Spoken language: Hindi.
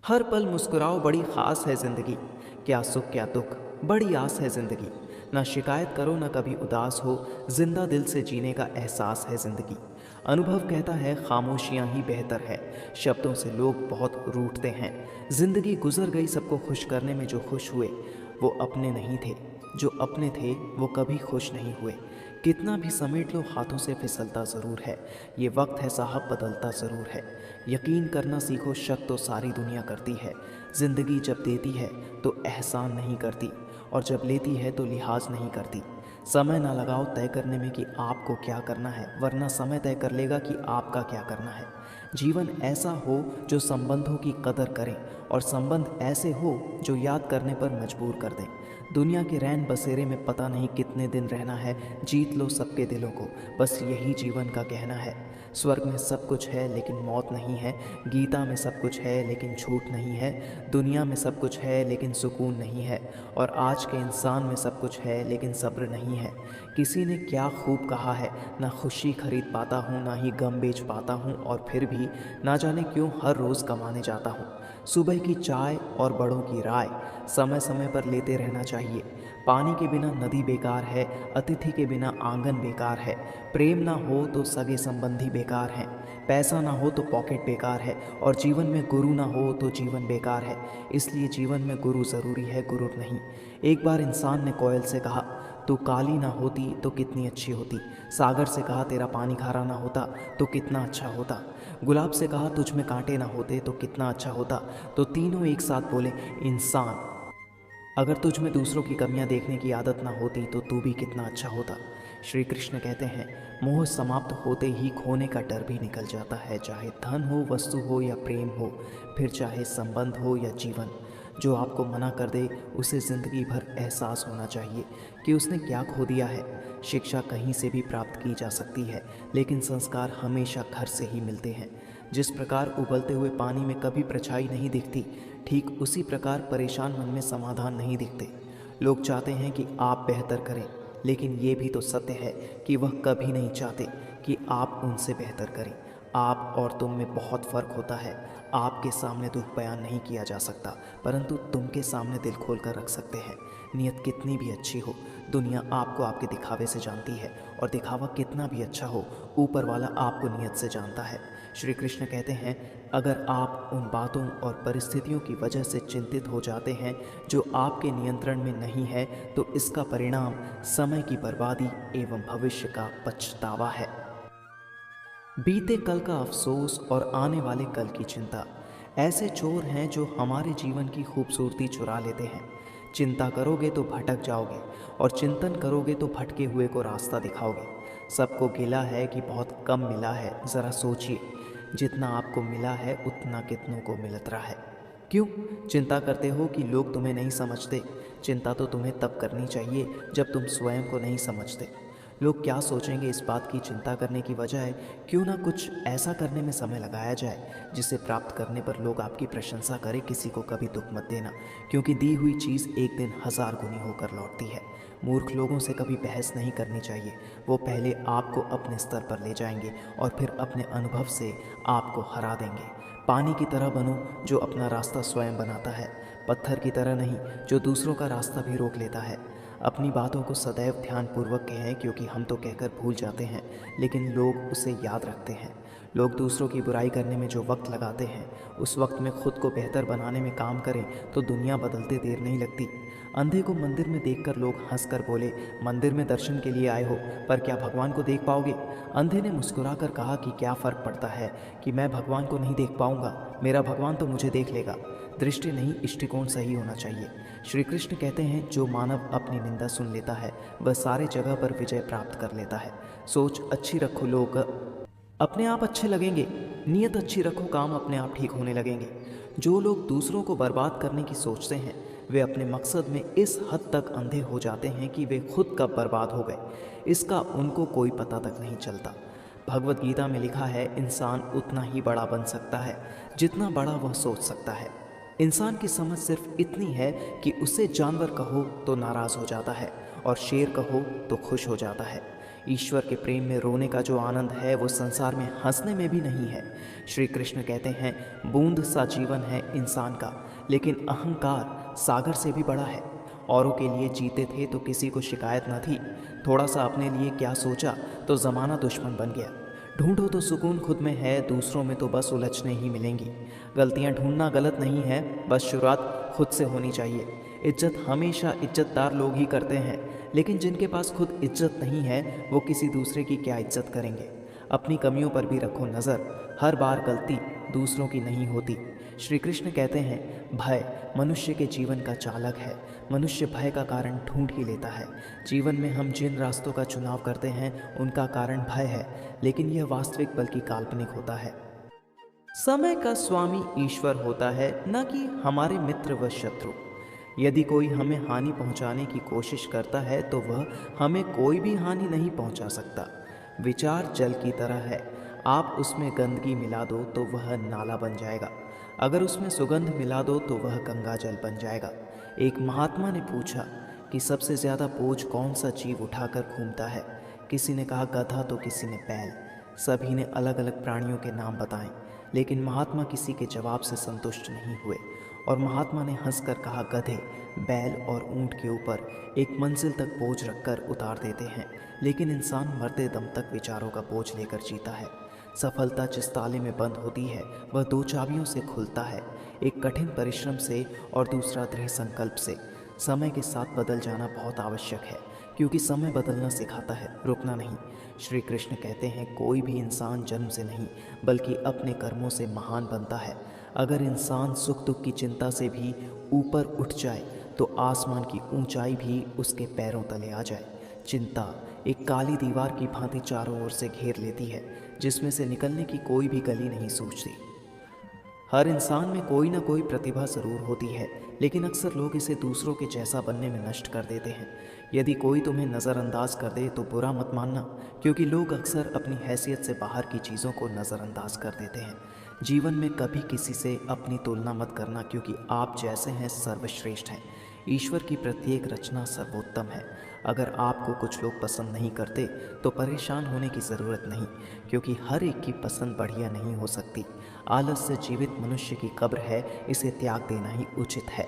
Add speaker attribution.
Speaker 1: हर पल मुस्कुराओ, बड़ी खास है ज़िंदगी। क्या सुख क्या दुख, बड़ी आस है ज़िंदगी। ना शिकायत करो ना कभी उदास हो, जिंदा दिल से जीने का एहसास है ज़िंदगी। अनुभव कहता है खामोशियाँ ही बेहतर है, शब्दों से लोग बहुत रूठते हैं। ज़िंदगी गुजर गई सबको खुश करने में, जो खुश हुए वो अपने नहीं थे, जो अपने थे वो कभी खुश नहीं हुए। कितना भी समेट लो हाथों से फिसलता ज़रूर है, ये वक्त है साहब बदलता ज़रूर है। यकीन करना सीखो, शक तो सारी दुनिया करती है। ज़िंदगी जब देती है तो एहसान नहीं करती, और जब लेती है तो लिहाज नहीं करती। समय ना लगाओ तय करने में कि आपको क्या करना है, वरना समय तय कर लेगा कि आपका क्या करना है। जीवन ऐसा हो जो संबंधों की कदर करें, और संबंध ऐसे हो जो याद करने पर मजबूर कर दें। दुनिया के रैन बसेरे में पता नहीं कितने दिन रहना है, जीत लो सबके दिलों को, बस यही जीवन का कहना है। स्वर्ग में सब कुछ है लेकिन मौत नहीं है, गीता में सब कुछ है लेकिन झूठ नहीं है, दुनिया में सब कुछ है लेकिन सुकून नहीं है, और आज के इंसान में सब कुछ है लेकिन सब्र नहीं है। किसी ने क्या खूब कहा है, ना खुशी खरीद पाता हूँ ना ही गम बेच पाता हूँ, और फिर भी ना जाने क्यों हर रोज़ कमाने जाता हूँ। सुबह की चाय और बड़ों की राय समय समय पर लेते रहना चाहिए। पानी के बिना नदी बेकार है, अतिथि के बिना आंगन बेकार है, प्रेम ना हो तो सगे संबंधी बेकार हैं, पैसा ना हो तो पॉकेट बेकार है, और जीवन में गुरु ना हो तो जीवन बेकार है। इसलिए जीवन में गुरु ज़रूरी है, गुरूर नहीं। एक बार इंसान ने कोयल से कहा, तू काली ना होती तो कितनी अच्छी होती। सागर से कहा, तेरा पानी खारा ना होता तो कितना अच्छा होता। गुलाब से कहा, तुझ में कांटे ना होते तो कितना अच्छा होता। तो तीनों एक साथ बोले, इंसान, अगर तुझ में दूसरों की कमियां देखने की आदत ना होती तो तू भी कितना अच्छा होता। श्री कृष्ण कहते हैं, मोह समाप्त होते ही खोने का डर भी निकल जाता है, चाहे धन हो, वस्तु हो या प्रेम हो, फिर चाहे संबंध हो या जीवन। जो आपको मना कर दे उसे ज़िंदगी भर एहसास होना चाहिए कि उसने क्या खो दिया है। शिक्षा कहीं से भी प्राप्त की जा सकती है, लेकिन संस्कार हमेशा घर से ही मिलते हैं। जिस प्रकार उबलते हुए पानी में कभी परछाई नहीं दिखती, ठीक उसी प्रकार परेशान मन में समाधान नहीं दिखते। लोग चाहते हैं कि आप बेहतर करें, लेकिन ये भी तो सत्य है कि वह कभी नहीं चाहते कि आप उनसे बेहतर करें। आप और तुम में बहुत फ़र्क होता है। आपके सामने दुख बयान नहीं किया जा सकता, परंतु तुम के सामने दिल खोल कर रख सकते हैं। नीयत कितनी भी अच्छी हो, दुनिया आपको आपके दिखावे से जानती है, और दिखावा कितना भी अच्छा हो, ऊपर वाला आपको नीयत से जानता है। श्री कृष्ण कहते हैं, अगर आप उन बातों और परिस्थितियों की वजह से चिंतित हो जाते हैं जो आपके नियंत्रण में नहीं है, तो इसका परिणाम समय की बर्बादी एवं भविष्य का पछतावा है। बीते कल का अफसोस और आने वाले कल की चिंता ऐसे चोर हैं जो हमारे जीवन की खूबसूरती चुरा लेते हैं। चिंता करोगे तो भटक जाओगे, और चिंतन करोगे तो भटके हुए को रास्ता दिखाओगे। सबको गिला है कि बहुत कम मिला है, ज़रा सोचिए, जितना आपको मिला है उतना कितनों को मिलत रहा है। क्यों चिंता करते हो कि लोग तुम्हें नहीं समझते? चिंता तो तुम्हें तब करनी चाहिए जब तुम स्वयं को नहीं समझते। लोग क्या सोचेंगे इस बात की चिंता करने की बजाय क्यों ना कुछ ऐसा करने में समय लगाया जाए जिसे प्राप्त करने पर लोग आपकी प्रशंसा करें। किसी को कभी दुख मत देना, क्योंकि दी हुई चीज़ एक दिन 1000 गुनी होकर लौटती है। मूर्ख लोगों से कभी बहस नहीं करनी चाहिए, वो पहले आपको अपने स्तर पर ले जाएंगे और फिर अपने अनुभव से आपको हरा देंगे। पानी की तरह बनो जो अपना रास्ता स्वयं बनाता है, पत्थर की तरह नहीं जो दूसरों का रास्ता भी रोक लेता है। अपनी बातों को सदैव ध्यानपूर्वक कहें, क्योंकि हम तो कहकर भूल जाते हैं लेकिन लोग उसे याद रखते हैं। लोग दूसरों की बुराई करने में जो वक्त लगाते हैं, उस वक्त में खुद को बेहतर बनाने में काम करें तो दुनिया बदलते देर नहीं लगती। अंधे को मंदिर में देखकर लोग हंसकर बोले, मंदिर में दर्शन के लिए आए हो, पर क्या भगवान को देख पाओगे? अंधे ने मुस्कुराकर कहा कि क्या फ़र्क पड़ता है कि मैं भगवान को नहीं देख पाऊंगा, मेरा भगवान तो मुझे देख लेगा। दृष्टि नहीं, दृष्टिकोण सही होना चाहिए। श्री कृष्ण कहते हैं, जो मानव अपनी निंदा सुन लेता है वह सारे जगह पर विजय प्राप्त कर लेता है। सोच अच्छी रखो, लोग अपने आप अच्छे लगेंगे। नीयत अच्छी रखो, काम अपने आप ठीक होने लगेंगे। जो लोग दूसरों को बर्बाद करने की सोचते हैं वे अपने मकसद में इस हद तक अंधे हो जाते हैं कि वे खुद कब बर्बाद हो गए इसका उनको कोई पता तक नहीं चलता। भगवत गीता में लिखा है, इंसान उतना ही बड़ा बन सकता है जितना बड़ा वह सोच सकता है। इंसान की समझ सिर्फ इतनी है कि उसे जानवर कहो तो नाराज़ हो जाता है और शेर कहो तो खुश हो जाता है। ईश्वर के प्रेम में रोने का जो आनंद है वो संसार में हंसने में भी नहीं है। श्री कृष्ण कहते हैं, बूंद सा जीवन है इंसान का, लेकिन अहंकार सागर से भी बड़ा है। औरों के लिए जीते थे तो किसी को शिकायत न थी, थोड़ा सा अपने लिए क्या सोचा तो ज़माना दुश्मन बन गया। ढूंढो तो सुकून खुद में है, दूसरों में तो बस उलझने ही मिलेंगी। गलतियां ढूंढना गलत नहीं है, बस शुरुआत खुद से होनी चाहिए। इज्जत हमेशा इज्जतदार लोग ही करते हैं, लेकिन जिनके पास खुद इज्जत नहीं है वो किसी दूसरे की क्या इज्जत करेंगे। अपनी कमियों पर भी रखो नज़र, हर बार गलती दूसरों की नहीं होती। श्री कृष्ण कहते हैं, भय मनुष्य के जीवन का चालक है। मनुष्य भय का कारण ढूंढ ही लेता है। जीवन में हम जिन रास्तों का चुनाव करते हैं उनका कारण भय है, लेकिन यह वास्तविक बल्कि काल्पनिक होता है। समय का स्वामी ईश्वर होता है, न कि हमारे मित्र व शत्रु। यदि कोई हमें हानि पहुंचाने की कोशिश करता है तो वह हमें कोई भी हानि नहीं पहुंचा सकता। विचार जल की तरह है, आप उसमें गंदगी मिला दो तो वह नाला बन जाएगा, अगर उसमें सुगंध मिला दो तो वह गंगा जल बन जाएगा। एक महात्मा ने पूछा कि सबसे ज़्यादा बोझ कौन सा जीव उठाकर घूमता है। किसी ने कहा गधा तो किसी ने बैल। सभी ने अलग अलग प्राणियों के नाम बताए, लेकिन महात्मा किसी के जवाब से संतुष्ट नहीं हुए और महात्मा ने हंसकर कहा, गधे बैल और ऊंट के ऊपर एक मंजिल तक बोझ रखकर उतार देते हैं, लेकिन इंसान मरते दम तक विचारों का बोझ लेकर जीता है। सफलता जिस ताले में बंद होती है वह दो चाबियों से खुलता है, एक कठिन परिश्रम से और दूसरा दृढ़ संकल्प से। समय के साथ बदल जाना बहुत आवश्यक है, क्योंकि समय बदलना सिखाता है, रुकना नहीं। श्री कृष्ण कहते हैं, कोई भी इंसान जन्म से नहीं बल्कि अपने कर्मों से महान बनता है। अगर इंसान सुख दुख की चिंता से भी ऊपर उठ जाए तो आसमान की ऊंचाई भी उसके पैरों तले आ जाए। चिंता एक काली दीवार की भांति चारों ओर से घेर लेती है, जिसमें से निकलने की कोई भी गली नहीं सूझती। हर इंसान में कोई ना कोई प्रतिभा ज़रूर होती है, लेकिन अक्सर लोग इसे दूसरों के जैसा बनने में नष्ट कर देते हैं। यदि कोई तुम्हें नज़रअंदाज कर दे तो बुरा मत मानना, क्योंकि लोग अक्सर अपनी हैसियत से बाहर की चीज़ों को नज़रअंदाज कर देते हैं। जीवन में कभी किसी से अपनी तुलना मत करना, क्योंकि आप जैसे हैं सर्वश्रेष्ठ हैं। ईश्वर की प्रत्येक रचना सर्वोत्तम है। अगर आपको कुछ लोग पसंद नहीं करते तो परेशान होने की ज़रूरत नहीं, क्योंकि हर एक की पसंद बढ़िया नहीं हो सकती। आलस से जीवित मनुष्य की कब्र है, इसे त्याग देना ही उचित है।